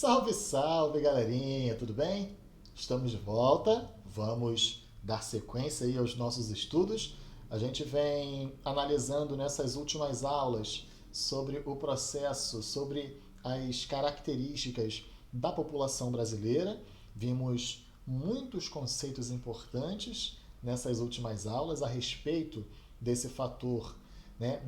Salve, salve, galerinha, tudo bem? Estamos de volta, vamos dar sequência aí aos nossos estudos. A gente vem analisando nessas últimas aulas sobre o processo, sobre as características da população brasileira. Vimos muitos conceitos importantes nessas últimas aulas a respeito desse fator, né,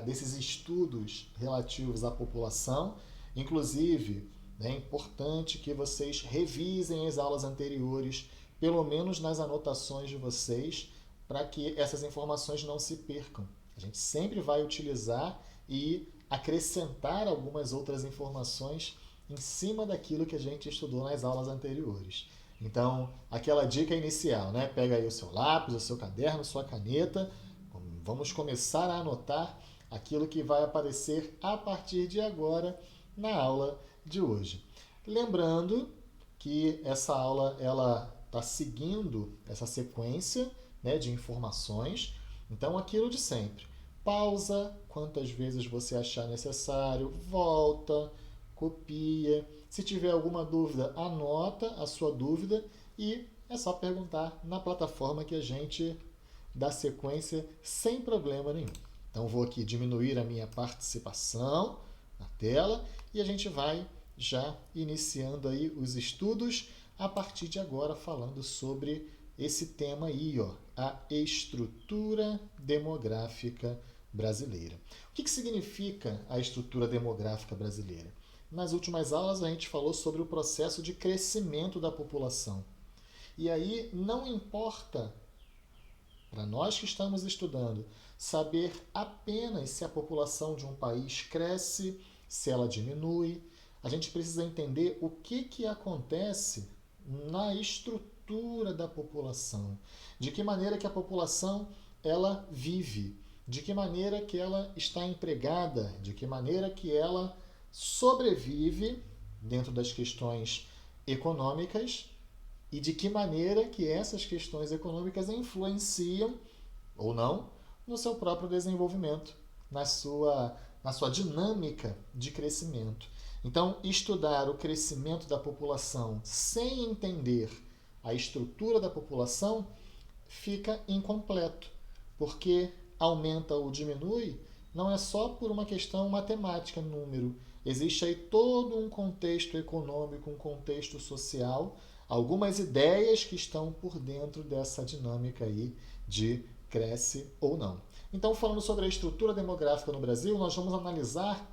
desses estudos relativos à população. Inclusive, é importante que vocês revisem as aulas anteriores, pelo menos nas anotações de vocês, para que essas informações não se percam. A gente sempre vai utilizar e acrescentar algumas outras informações em cima daquilo que a gente estudou nas aulas anteriores. Então, aquela dica inicial, né? Pega aí o seu lápis, o seu caderno, sua caneta. Vamos começar a anotar aquilo que vai aparecer a partir de agora na aula de hoje. Lembrando que essa aula ela está seguindo essa sequência, né, de informações. Então, aquilo de sempre. Pausa quantas vezes você achar necessário, volta, copia. Se tiver alguma dúvida, anota a sua dúvida e é só perguntar na plataforma que a gente dá sequência sem problema nenhum. Então, vou aqui diminuir a minha participação na tela e a gente vai já iniciando aí os estudos a partir de agora falando sobre esse tema aí, ó, a estrutura demográfica brasileira. O que significa a estrutura demográfica brasileira? Nas últimas aulas a gente falou sobre o processo de crescimento da população. E aí não importa para nós que estamos estudando saber apenas se a população de um país cresce, se ela diminui. A gente precisa entender o que acontece na estrutura da população. De que maneira que a população ela vive, de que maneira que ela está empregada, de que maneira que ela sobrevive dentro das questões econômicas e de que maneira que essas questões econômicas influenciam, ou não, no seu próprio desenvolvimento, na sua dinâmica de crescimento. Então, estudar o crescimento da população sem entender a estrutura da população fica incompleto, porque aumenta ou diminui não é só por uma questão matemática, número. Existe aí todo um contexto econômico, um contexto social, algumas ideias que estão por dentro dessa dinâmica aí de cresce ou não. Então, falando sobre a estrutura demográfica no Brasil, nós vamos analisar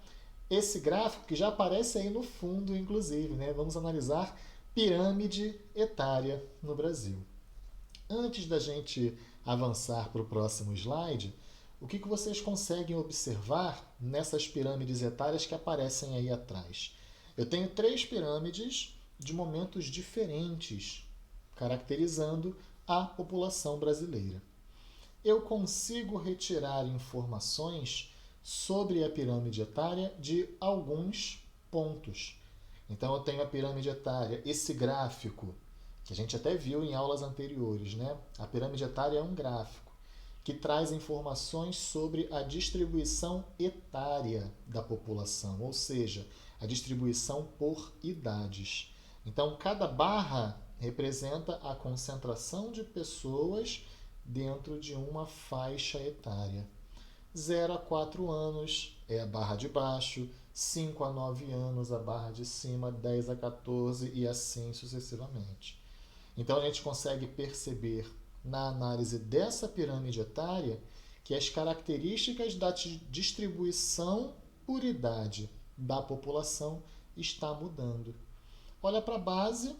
esse gráfico que já aparece aí no fundo, inclusive, né? Vamos analisar pirâmide etária no Brasil. Antes da gente avançar para o próximo slide, o que vocês conseguem observar nessas pirâmides etárias que aparecem aí atrás? Eu tenho 3 pirâmides de momentos diferentes, caracterizando a população brasileira. Eu consigo retirar informações sobre a pirâmide etária de alguns pontos. Então, eu tenho a pirâmide etária, esse gráfico, que a gente até viu em aulas anteriores, né? A pirâmide etária é um gráfico que traz informações sobre a distribuição etária da população, ou seja, a distribuição por idades. Então, cada barra representa a concentração de pessoas dentro de uma faixa etária. 0 a 4 anos é a barra de baixo, 5 a 9 anos a barra de cima, 10 a 14 e assim sucessivamente. Então a gente consegue perceber na análise dessa pirâmide etária que as características da distribuição por idade da população está mudando. Olha para a base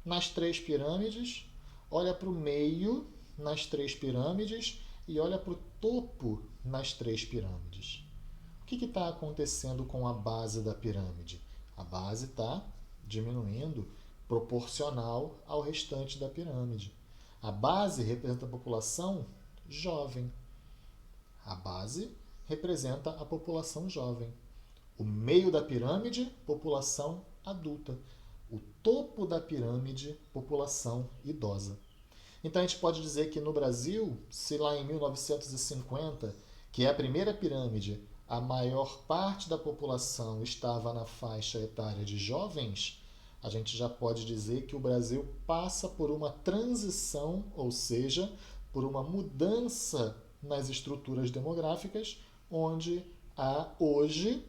nas 3 pirâmides, olha para o meio nas 3 pirâmides e olha para o topo nas 3 pirâmides. O que está acontecendo com a base da pirâmide? A base está diminuindo proporcional ao restante da pirâmide. A base representa a população jovem. A base representa a população jovem. O meio da pirâmide, população adulta. O topo da pirâmide, população idosa. Então a gente pode dizer que no Brasil, se lá em 1950, que é a primeira pirâmide, a maior parte da população estava na faixa etária de jovens, a gente já pode dizer que o Brasil passa por uma transição, ou seja, por uma mudança nas estruturas demográficas, onde há hoje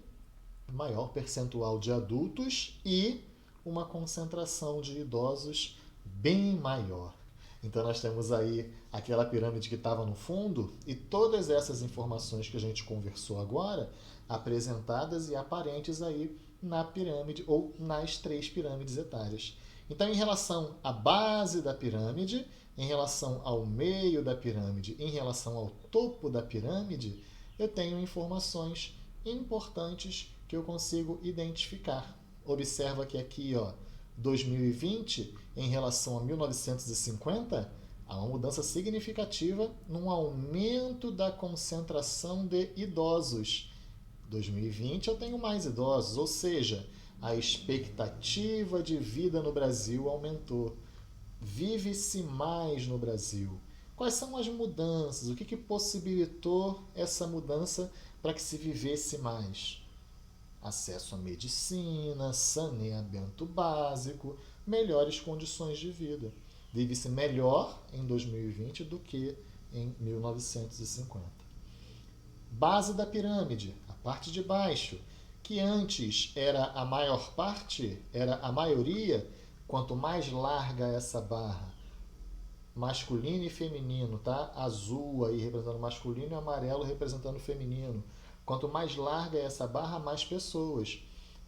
maior percentual de adultos e uma concentração de idosos bem maior. Então nós temos aí aquela pirâmide que estava no fundo e todas essas informações que a gente conversou agora apresentadas e aparentes aí na pirâmide ou nas 3 pirâmides etárias. Então, em relação à base da pirâmide, em relação ao meio da pirâmide, em relação ao topo da pirâmide, eu tenho informações importantes que eu consigo identificar. Observa que aqui, 2020 em relação a 1950, há uma mudança significativa num aumento da concentração de idosos. 2020 eu tenho mais idosos, ou seja, a expectativa de vida no Brasil aumentou. Vive-se mais no Brasil. Quais são as mudanças? O que possibilitou essa mudança para que se vivesse mais? Acesso à medicina, saneamento básico, melhores condições de vida. Vive-se melhor em 2020 do que em 1950. Base da pirâmide, a parte de baixo, que antes era a maior parte, era a maioria, quanto mais larga essa barra, masculino e feminino, tá? Azul aí representando masculino e amarelo representando feminino. Quanto mais larga é essa barra, mais pessoas.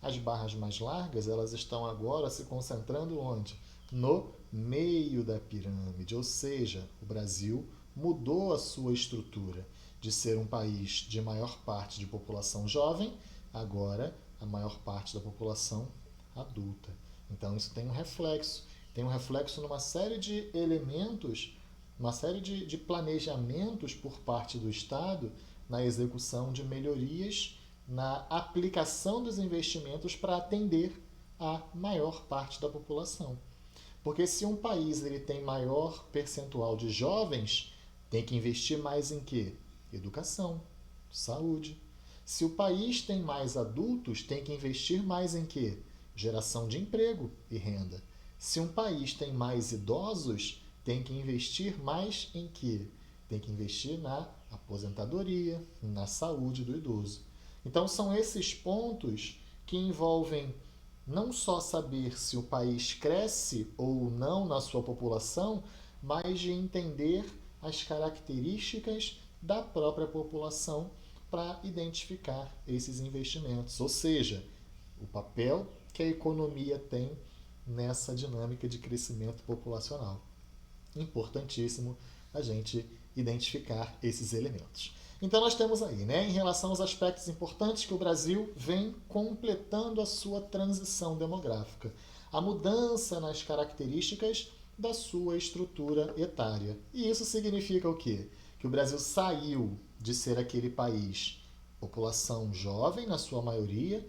As barras mais largas, elas estão agora se concentrando onde? No meio da pirâmide, ou seja, o Brasil mudou a sua estrutura de ser um país de maior parte de população jovem, agora a maior parte da população adulta. Então isso tem um reflexo numa série de elementos, uma série de planejamentos por parte do Estado na execução de melhorias, na aplicação dos investimentos para atender a maior parte da população. Porque se um país ele tem maior percentual de jovens, tem que investir mais em quê? Educação, saúde. Se o país tem mais adultos, tem que investir mais em quê? Geração de emprego e renda. Se um país tem mais idosos, tem que investir mais em quê? Tem que investir na aposentadoria, na saúde do idoso. Então são esses pontos que envolvem não só saber se o país cresce ou não na sua população, mas de entender as características da própria população para identificar esses investimentos. Ou seja, o papel que a economia tem nessa dinâmica de crescimento populacional. Importantíssimo a gente identificar esses elementos. Então nós temos aí, em relação aos aspectos importantes que o Brasil vem completando a sua transição demográfica, a mudança nas características da sua estrutura etária. E isso significa o quê? Que o Brasil saiu de ser aquele país, população jovem na sua maioria,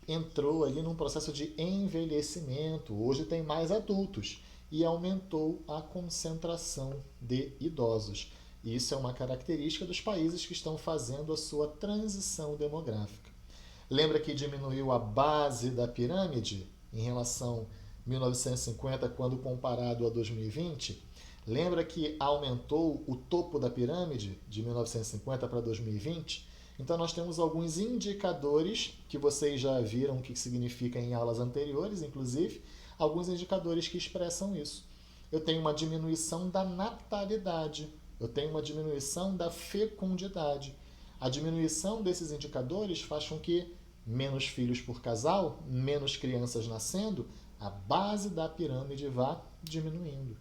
entrou ali num processo de envelhecimento. Hoje tem mais adultos e aumentou a concentração de idosos. Isso é uma característica dos países que estão fazendo a sua transição demográfica. Lembra que diminuiu a base da pirâmide em relação a 1950 quando comparado a 2020? Lembra que aumentou o topo da pirâmide de 1950 para 2020? Então nós temos alguns indicadores que vocês já viram o que significa em aulas anteriores, inclusive, alguns indicadores que expressam isso. Eu tenho uma diminuição da natalidade, eu tenho uma diminuição da fecundidade. A diminuição desses indicadores faz com que menos filhos por casal, menos crianças nascendo, a base da pirâmide vá diminuindo.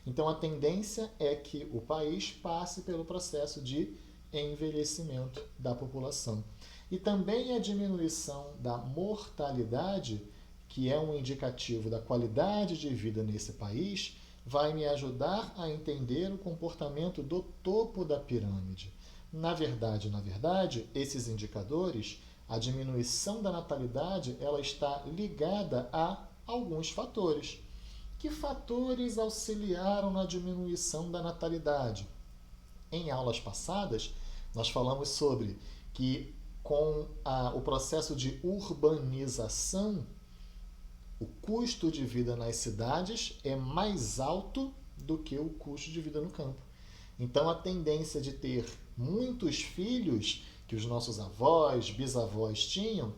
Então a tendência é que o país passe pelo processo de envelhecimento da população. E também a diminuição da mortalidade, que é um indicativo da qualidade de vida nesse país, vai me ajudar a entender o comportamento do topo da pirâmide. Na verdade, esses indicadores, a diminuição da natalidade, ela está ligada a alguns fatores. Que fatores auxiliaram na diminuição da natalidade? Em aulas passadas, nós falamos sobre que com o processo de urbanização, o custo de vida nas cidades é mais alto do que o custo de vida no campo. Então, a tendência de ter muitos filhos que os nossos avós, bisavós tinham,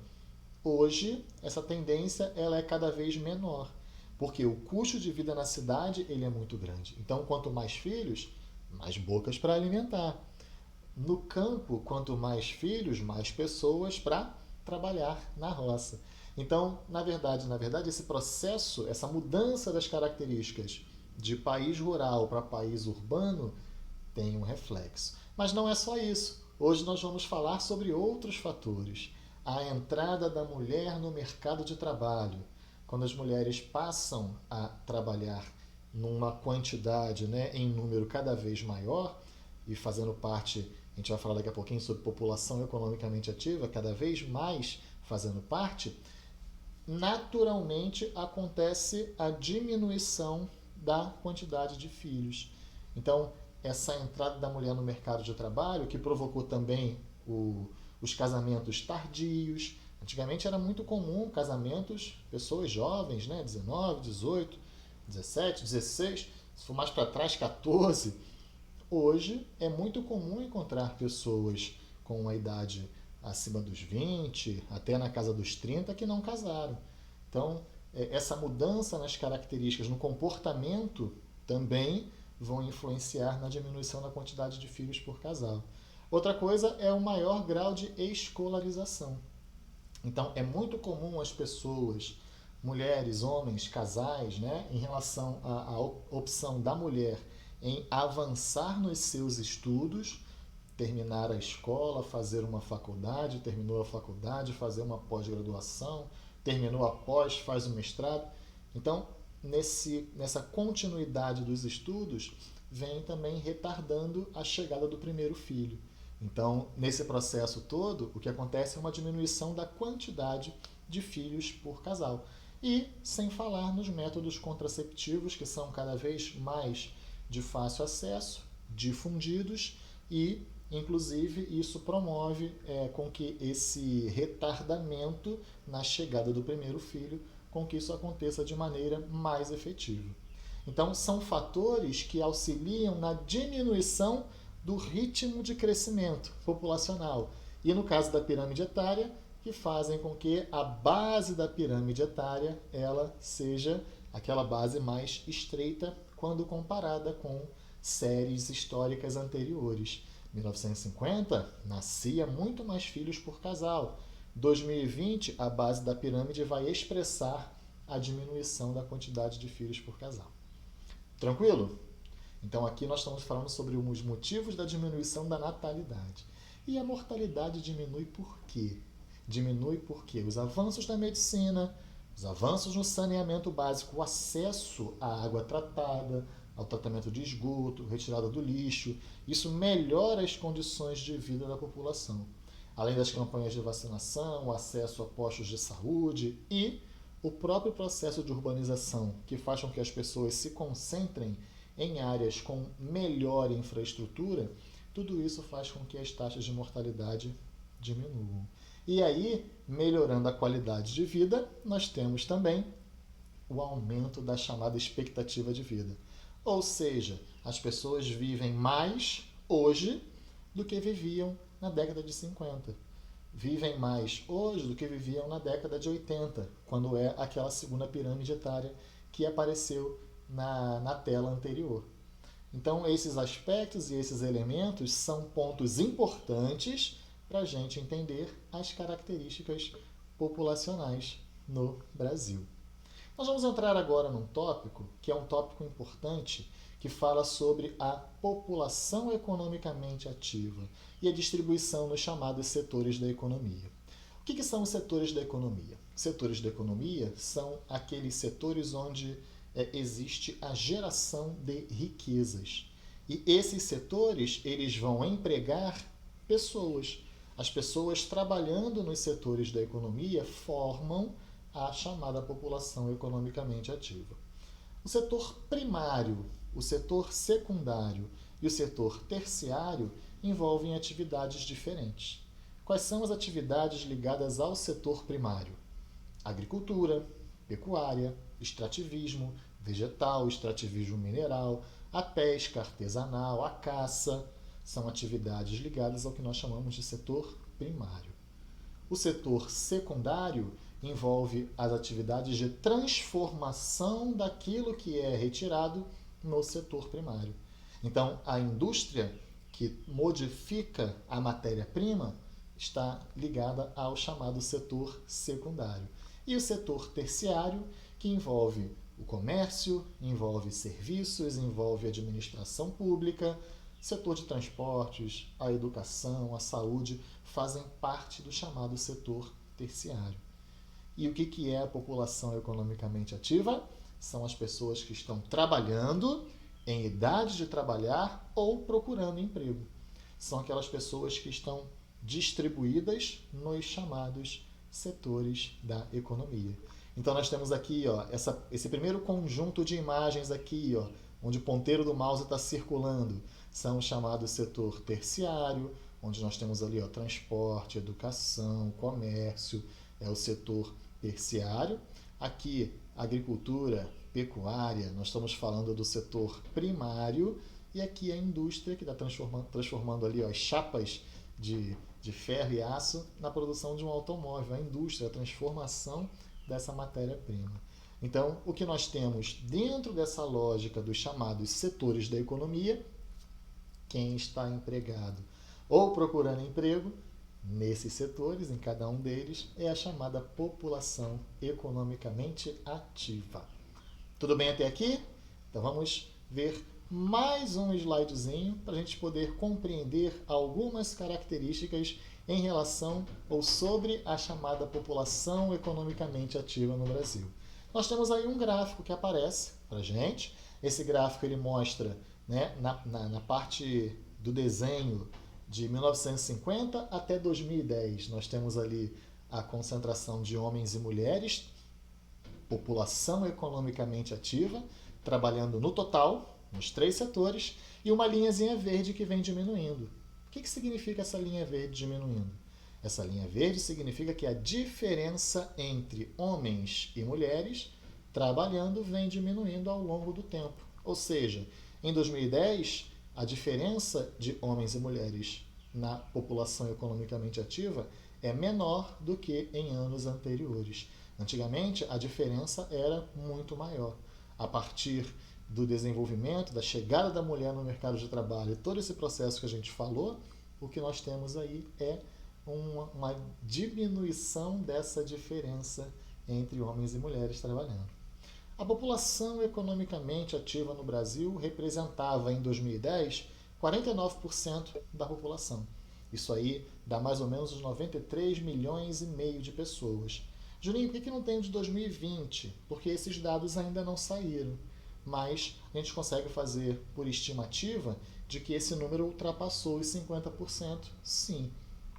hoje essa tendência ela é cada vez menor, porque o custo de vida na cidade ele é muito grande. Então, quanto mais filhos, mais bocas para alimentar. No campo, quanto mais filhos, mais pessoas para trabalhar na roça. Então, na verdade, esse processo, essa mudança das características de país rural para país urbano tem um reflexo. Mas não é só isso. Hoje nós vamos falar sobre outros fatores. A entrada da mulher no mercado de trabalho. Quando as mulheres passam a trabalhar numa quantidade, em número cada vez maior, e fazendo parte, a gente vai falar daqui a pouquinho sobre população economicamente ativa, cada vez mais fazendo parte, naturalmente acontece a diminuição da quantidade de filhos. Então, essa entrada da mulher no mercado de trabalho, que provocou também os casamentos tardios. Antigamente era muito comum casamentos, pessoas jovens, 19, 18, 17, 16, se for mais para trás, 14. Hoje é muito comum encontrar pessoas com uma idade acima dos 20, até na casa dos 30, que não casaram. Então, essa mudança nas características, no comportamento, também vão influenciar na diminuição da quantidade de filhos por casal. Outra coisa é o maior grau de escolarização. Então, é muito comum as pessoas, mulheres, homens, casais, em relação à opção da mulher em avançar nos seus estudos, terminar a escola, fazer uma faculdade, terminou a faculdade, fazer uma pós-graduação, terminou a pós, faz o mestrado. Então, nessa continuidade dos estudos, vem também retardando a chegada do primeiro filho. Então, nesse processo todo, o que acontece é uma diminuição da quantidade de filhos por casal. E sem falar nos métodos contraceptivos, que são cada vez mais de fácil acesso, difundidos e, inclusive, isso promove com que esse retardamento na chegada do primeiro filho, com que isso aconteça de maneira mais efetiva. Então, são fatores que auxiliam na diminuição do ritmo de crescimento populacional. E no caso da pirâmide etária, que fazem com que a base da pirâmide etária ela seja aquela base mais estreita quando comparada com séries históricas anteriores. 1950, nascia muito mais filhos por casal. 2020, a base da pirâmide vai expressar a diminuição da quantidade de filhos por casal. Tranquilo? Então aqui nós estamos falando sobre os motivos da diminuição da natalidade. E a mortalidade diminui por quê? Diminui porque os avanços da medicina, os avanços no saneamento básico, o acesso à água tratada, ao tratamento de esgoto, retirada do lixo, isso melhora as condições de vida da população. Além das campanhas de vacinação, o acesso a postos de saúde e o próprio processo de urbanização, que faz com que as pessoas se concentrem em áreas com melhor infraestrutura, tudo isso faz com que as taxas de mortalidade diminuam. E aí, melhorando a qualidade de vida, nós temos também o aumento da chamada expectativa de vida. Ou seja, as pessoas vivem mais hoje do que viviam na década de 50. Vivem mais hoje do que viviam na década de 80, quando é aquela segunda pirâmide etária que apareceu na tela anterior. Então, esses aspectos e esses elementos são pontos importantes para a gente entender as características populacionais no Brasil. Nós vamos entrar agora num tópico que é um tópico importante, que fala sobre a população economicamente ativa e a distribuição nos chamados setores da economia. O que são os setores da economia? Setores da economia são aqueles setores onde existe a geração de riquezas. E esses setores, eles vão empregar pessoas. As pessoas trabalhando nos setores da economia formam a chamada população economicamente ativa. O setor primário, o setor secundário e o setor terciário envolvem atividades diferentes. Quais são as atividades ligadas ao setor primário? Agricultura, pecuária, extrativismo vegetal, extrativismo mineral, a pesca artesanal, a caça, são atividades ligadas ao que nós chamamos de setor primário. O setor secundário envolve as atividades de transformação daquilo que é retirado no setor primário. Então, a indústria que modifica a matéria-prima está ligada ao chamado setor secundário. E o setor terciário, que envolve o comércio, envolve serviços, envolve administração pública, setor de transportes, a educação, a saúde, fazem parte do chamado setor terciário. E o que é a população economicamente ativa? São as pessoas que estão trabalhando, em idade de trabalhar ou procurando emprego. São aquelas pessoas que estão distribuídas nos chamados setores da economia. Então nós temos aqui esse primeiro conjunto de imagens aqui, onde o ponteiro do mouse está circulando, são o chamado setor terciário, onde nós temos ali transporte, educação, comércio, é o setor terciário. Aqui, agricultura, pecuária, nós estamos falando do setor primário, e aqui a indústria, que está transformando ali as chapas de ferro e aço na produção de um automóvel, a indústria, a transformação dessa matéria-prima. Então, o que nós temos dentro dessa lógica dos chamados setores da economia, quem está empregado ou procurando emprego nesses setores, em cada um deles, é a chamada população economicamente ativa. Tudo bem até aqui? Então vamos ver mais um slidezinho para a gente poder compreender algumas características em relação ou sobre a chamada população economicamente ativa no Brasil. Nós temos aí um gráfico que aparece para a gente. Esse gráfico ele mostra, na parte do desenho de 1950 até 2010, nós temos ali a concentração de homens e mulheres, população economicamente ativa, trabalhando no total, nos 3 setores, e uma linhazinha verde que vem diminuindo. O que significa essa linha verde diminuindo? Essa linha verde significa que a diferença entre homens e mulheres trabalhando vem diminuindo ao longo do tempo. Ou seja, em 2010, a diferença de homens e mulheres na população economicamente ativa é menor do que em anos anteriores. Antigamente, a diferença era muito maior. A partir do desenvolvimento, da chegada da mulher no mercado de trabalho e todo esse processo que a gente falou, o que nós temos aí é uma diminuição dessa diferença entre homens e mulheres trabalhando. A população economicamente ativa no Brasil representava, em 2010, 49% da população. Isso aí dá mais ou menos uns 93 milhões e meio de pessoas. Juninho, por que não tem o de 2020? Porque esses dados ainda não saíram. Mas a gente consegue fazer por estimativa de que esse número ultrapassou os 50%, sim.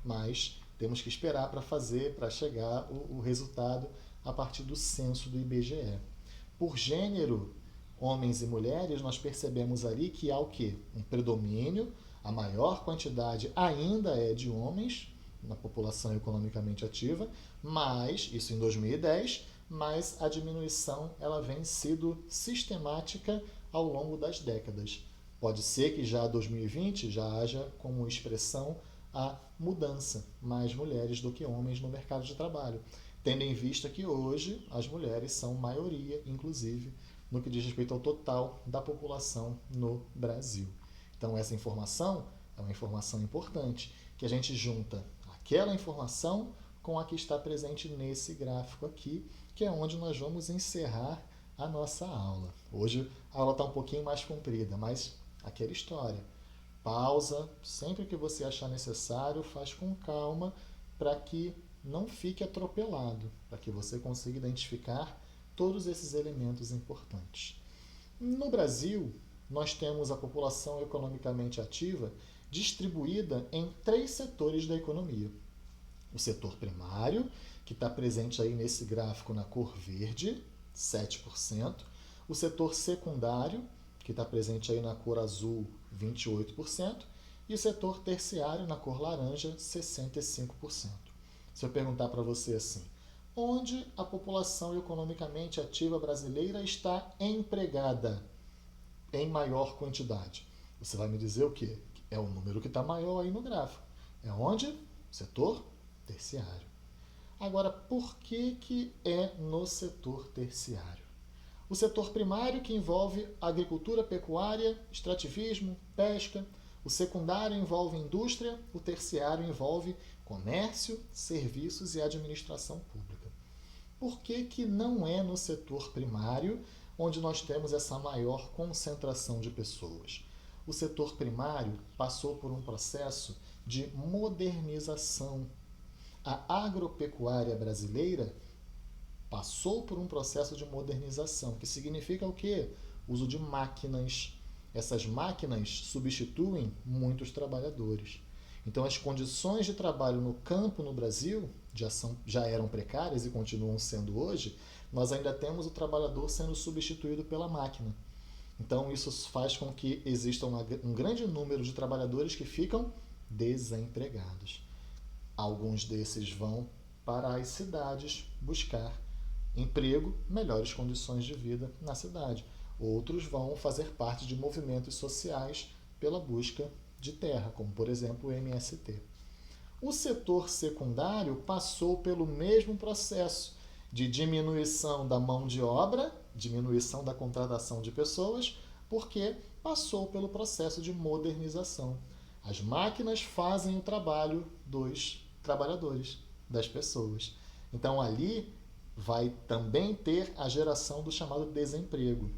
Mas temos que esperar para chegar o resultado a partir do censo do IBGE. Por gênero, homens e mulheres, nós percebemos ali que há o quê? Um predomínio, a maior quantidade ainda é de homens na população economicamente ativa, mas, isso em 2010, mas a diminuição ela vem sido sistemática ao longo das décadas. Pode ser que já 2020 já haja como expressão a mudança, mais mulheres do que homens no mercado de trabalho, tendo em vista que hoje as mulheres são maioria, inclusive, no que diz respeito ao total da população no Brasil. Então essa informação é uma informação importante, que a gente junta aquela informação com a que está presente nesse gráfico aqui, que é onde nós vamos encerrar a nossa aula. Hoje a aula está um pouquinho mais comprida, mas aquela história. Pausa, sempre que você achar necessário, faz com calma para que não fique atropelado, para que você consiga identificar todos esses elementos importantes. No Brasil, nós temos a população economicamente ativa distribuída em 3 setores da economia. O setor primário, que está presente aí nesse gráfico na cor verde, 7%. O setor secundário, que está presente aí na cor azul, 28%. e o setor terciário, na cor laranja, 65%. Se eu perguntar para você assim, onde a população economicamente ativa brasileira está empregada em maior quantidade? Você vai me dizer o quê? É o número que está maior aí no gráfico. É onde? Setor terciário. Agora, por que é no setor terciário? O setor primário, que envolve agricultura, pecuária, extrativismo, pesca. O secundário envolve indústria. O terciário envolve comércio, serviços e administração pública. Por que não é no setor primário onde nós temos essa maior concentração de pessoas? O setor primário passou por um processo de modernização. A agropecuária brasileira passou por um processo de modernização, que significa o quê? Uso de máquinas. Essas máquinas substituem muitos trabalhadores. Então, as condições de trabalho no campo no Brasil já eram precárias e continuam sendo hoje. Nós ainda temos o trabalhador sendo substituído pela máquina. Então, isso faz com que exista um grande número de trabalhadores que ficam desempregados. Alguns desses vão para as cidades buscar emprego, melhores condições de vida na cidade. Outros vão fazer parte de movimentos sociais pela busca de terra, como por exemplo o MST. O setor secundário passou pelo mesmo processo de diminuição da mão de obra, diminuição da contratação de pessoas, porque passou pelo processo de modernização. As máquinas fazem o trabalho dos trabalhadores, das pessoas. Então ali vai também ter a geração do chamado desemprego.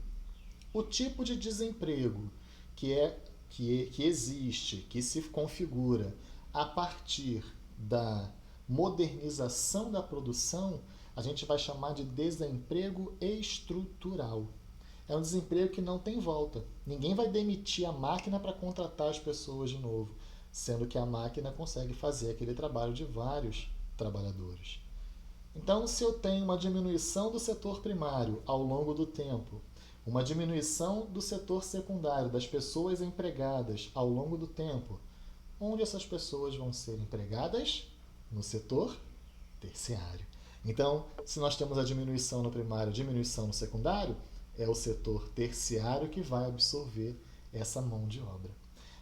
O tipo de desemprego que existe, que se configura a partir da modernização da produção, a gente vai chamar de desemprego estrutural. É um desemprego que não tem volta. Ninguém vai demitir a máquina para contratar as pessoas de novo, sendo que a máquina consegue fazer aquele trabalho de vários trabalhadores. Então, se eu tenho uma diminuição do setor primário ao longo do tempo, uma diminuição do setor secundário, das pessoas empregadas ao longo do tempo, onde essas pessoas vão ser empregadas? No setor terciário. Então, se nós temos a diminuição no primário, a diminuição no secundário, é o setor terciário que vai absorver essa mão de obra.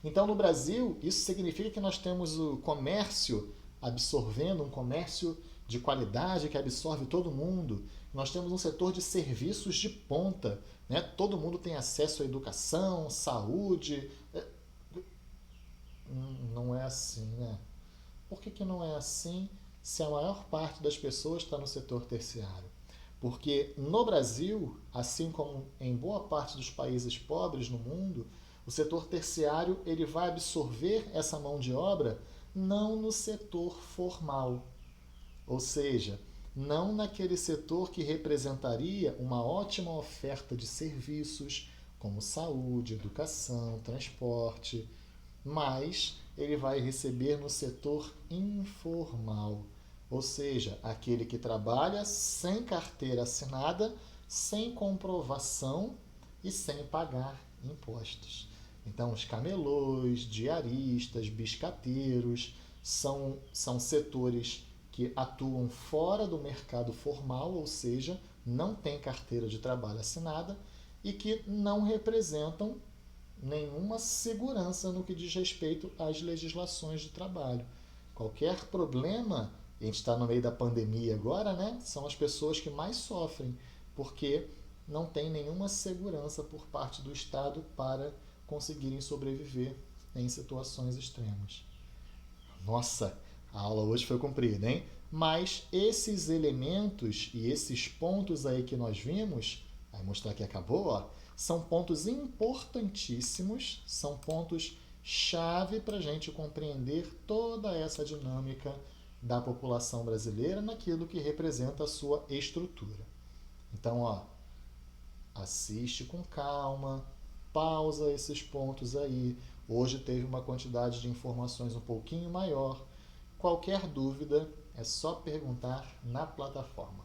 Então, no Brasil, isso significa que nós temos o comércio absorvendo, um comércio de qualidade que absorve todo mundo. Nós temos um setor de serviços de ponta, né? Todo mundo tem acesso à educação, saúde. Não é assim, né? Por que não é assim se a maior parte das pessoas está no setor terciário? Porque no Brasil, assim como em boa parte dos países pobres no mundo, o setor terciário ele vai absorver essa mão de obra não no setor formal, ou seja, não naquele setor que representaria uma ótima oferta de serviços como saúde, educação, transporte, mas ele vai receber no setor informal, ou seja, aquele que trabalha sem carteira assinada, sem comprovação e sem pagar impostos. Então, os camelôs, diaristas, biscateiros são setores que atuam fora do mercado formal, ou seja, não têm carteira de trabalho assinada e que não representam nenhuma segurança no que diz respeito às legislações de trabalho. Qualquer problema, a gente está no meio da pandemia agora, né? São as pessoas que mais sofrem, porque não tem nenhuma segurança por parte do Estado para conseguirem sobreviver em situações extremas. Nossa, a aula hoje foi comprida, hein? Mas esses elementos e esses pontos aí que nós vimos, vai mostrar que acabou, ó, são pontos importantíssimos, são pontos chave para a gente compreender toda essa dinâmica da população brasileira naquilo que representa a sua estrutura. Então, ó, assiste com calma, pausa esses pontos aí. Hoje teve uma quantidade de informações um pouquinho maior. Qualquer dúvida é só perguntar na plataforma.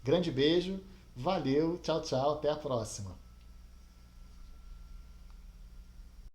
Grande beijo, valeu, tchau, tchau, até a próxima.